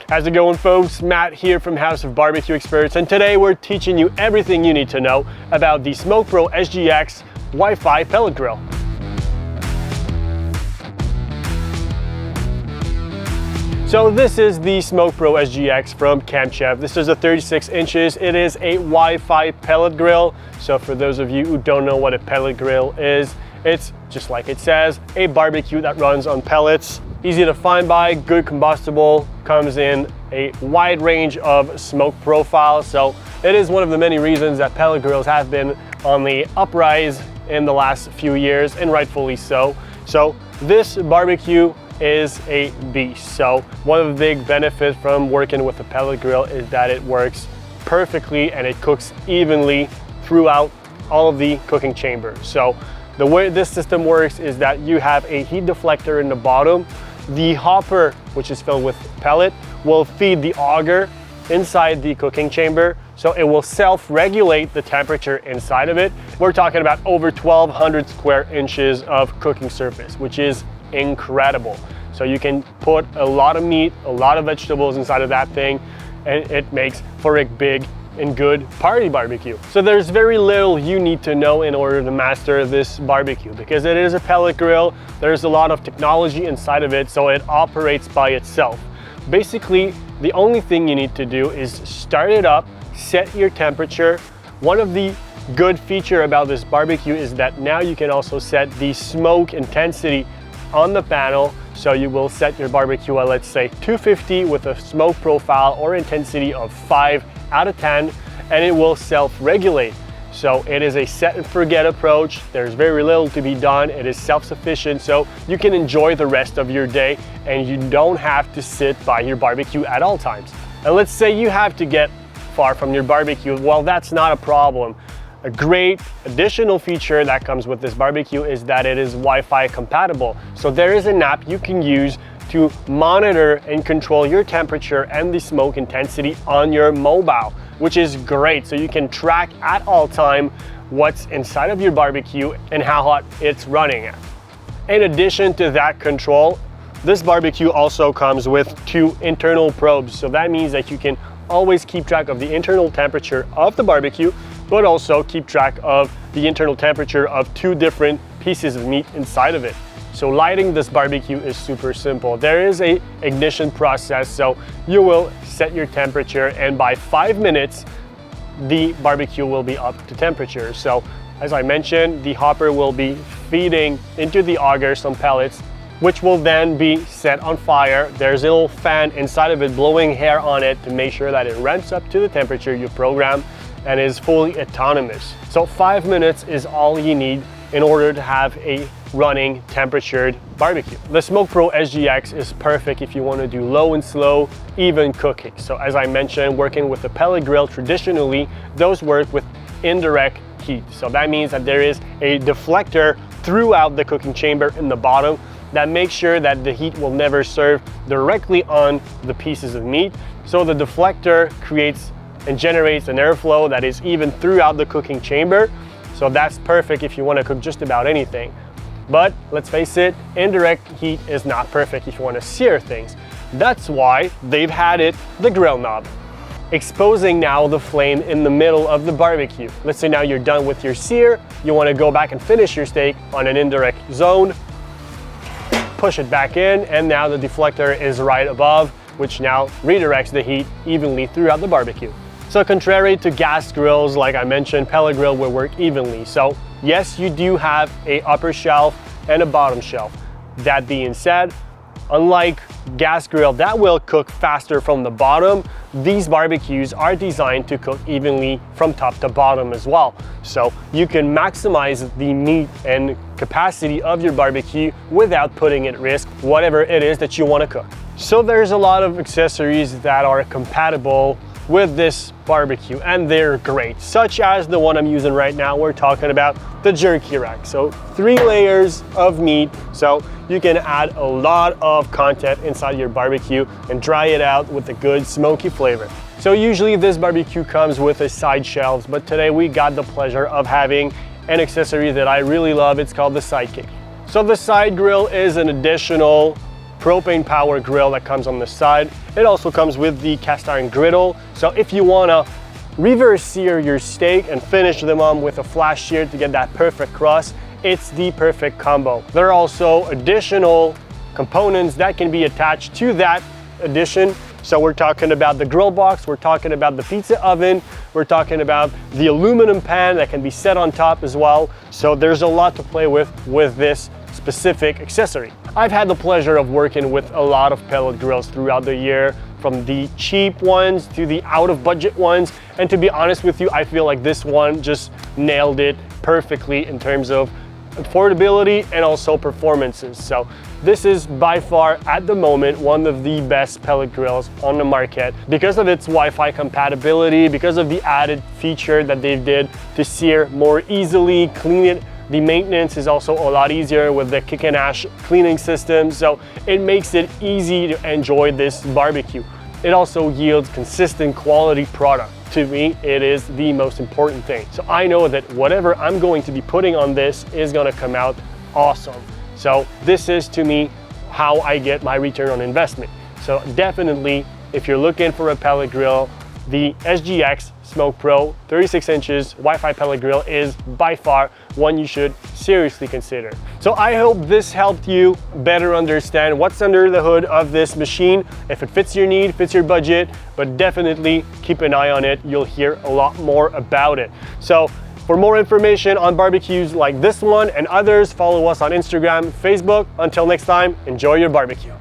How's it going, folks? Matt here from House of BBQ Experts, and today we're teaching you everything you need to know about the SmokePro SGX Wi-Fi pellet grill. So this is the SmokePro SGX from Camp Chef. This is a 36 inches. It is a Wi-Fi pellet grill. So for those of you who don't know what a pellet grill is, it's just like it says, a barbecue that runs on pellets. Easy to find by, good combustible, comes in a wide range of smoke profiles. So it is one of the many reasons that pellet grills have been on the uprise in the last few years, and rightfully so. So this barbecue is a beast. So one of the big benefits from working with a pellet grill is that it works perfectly and it cooks evenly throughout all of the cooking chambers. So the way this system works is that you have a heat deflector in the bottom. The hopper, which is filled with pellet, will feed the auger inside the cooking chamber, so it will self-regulate the temperature inside of it. We're talking about over 1,200 square inches of cooking surface, which is incredible. So you can put a lot of meat, a lot of vegetables inside of that thing, and it makes for a big and good party barbecue. So there's very little you need to know in order to master this barbecue, because it is a pellet grill. There's a lot of technology inside of it, so it operates by itself. Basically, the only thing you need to do is start it up, set your temperature. One of the good feature about this barbecue is that now you can also set the smoke intensity on the panel. So you will set your barbecue at, let's say, 250 with a smoke profile or intensity of 5 out of 10, and it will self-regulate. So it is a set and forget approach. There's very little to be done. It is self-sufficient, so you can enjoy the rest of your day and you don't have to sit by your barbecue at all times. And let's say you have to get far from your barbecue. Well, that's not a problem. A great additional feature that comes with this barbecue is that it is Wi-Fi compatible. So there is an app you can use to monitor and control your temperature and the smoke intensity on your mobile, which is great. So you can track at all time what's inside of your barbecue and how hot it's running at. In addition to that control, this barbecue also comes with 2 internal probes. So that means that you can always keep track of the internal temperature of the barbecue, but also keep track of the internal temperature of 2 different pieces of meat inside of it. So lighting this barbecue is super simple. There is a ignition process, so you will set your temperature, and by 5 minutes, the barbecue will be up to temperature. So as I mentioned, the hopper will be feeding into the auger some pellets, which will then be set on fire. There's a little fan inside of it blowing air on it to make sure that it ramps up to the temperature you program and is fully autonomous. So 5 minutes is all you need in order to have a running temperatured barbecue. The SmokePro SGX is perfect if you want to do low and slow, even cooking. So as I mentioned, working with a pellet grill, traditionally, those work with indirect heat. So that means that there is a deflector throughout the cooking chamber in the bottom that makes sure that the heat will never serve directly on the pieces of meat. So the deflector creates and generates an airflow that is even throughout the cooking chamber. So that's perfect if you want to cook just about anything. But let's face it, indirect heat is not perfect if you want to sear things. That's why they've added the grill knob, exposing now the flame in the middle of the barbecue. Let's say now you're done with your sear, you want to go back and finish your steak on an indirect zone, push it back in, and now the deflector is right above, which now redirects the heat evenly throughout the barbecue. So contrary to gas grills, like I mentioned, pellet grill will work evenly. So yes, you do have a upper shelf and a bottom shelf. That being said, unlike gas grill that will cook faster from the bottom, these barbecues are designed to cook evenly from top to bottom as well. So you can maximize the meat and capacity of your barbecue without putting at risk whatever it is that you want to cook. So there's a lot of accessories that are compatible with this barbecue, and they're great, such as the one I'm using right now. We're talking about the jerky rack. So 3 layers of meat, so you can add a lot of content inside your barbecue and dry it out with a good smoky flavor. So usually this barbecue comes with a side shelves, but today we got the pleasure of having an accessory that I really love. It's called the Sidekick. So the side grill is an additional propane power grill that comes on the side. It also comes with the cast iron griddle. So if you wanna reverse sear your steak and finish them on with a flash sear to get that perfect crust, it's the perfect combo. There are also additional components that can be attached to that addition. So we're talking about the grill box, we're talking about the pizza oven, we're talking about the aluminum pan that can be set on top as well. So there's a lot to play with this specific accessory. I've had the pleasure of working with a lot of pellet grills throughout the year, from the cheap ones to the out of budget ones. And to be honest with you, I feel like this one just nailed it perfectly in terms of affordability and also performances. So this is by far at the moment one of the best pellet grills on the market because of its Wi-Fi compatibility, because of the added feature that they did to sear more easily, clean it. The maintenance is also a lot easier with the kick and ash cleaning system, so it makes it easy to enjoy this barbecue. It also yields consistent quality product. To me, it is the most important thing. So I know that whatever I'm going to be putting on this is gonna come out awesome. So this is, to me, how I get my return on investment. So definitely, if you're looking for a pellet grill, the SGX SmokePro 36 inches Wi-Fi pellet grill is by far one you should seriously consider. So I hope this helped you better understand what's under the hood of this machine, if it fits your need, fits your budget, but definitely keep an eye on it. You'll hear a lot more about it. So for more information on barbecues like this one and others, follow us on Instagram, Facebook. Until next time, enjoy your barbecue.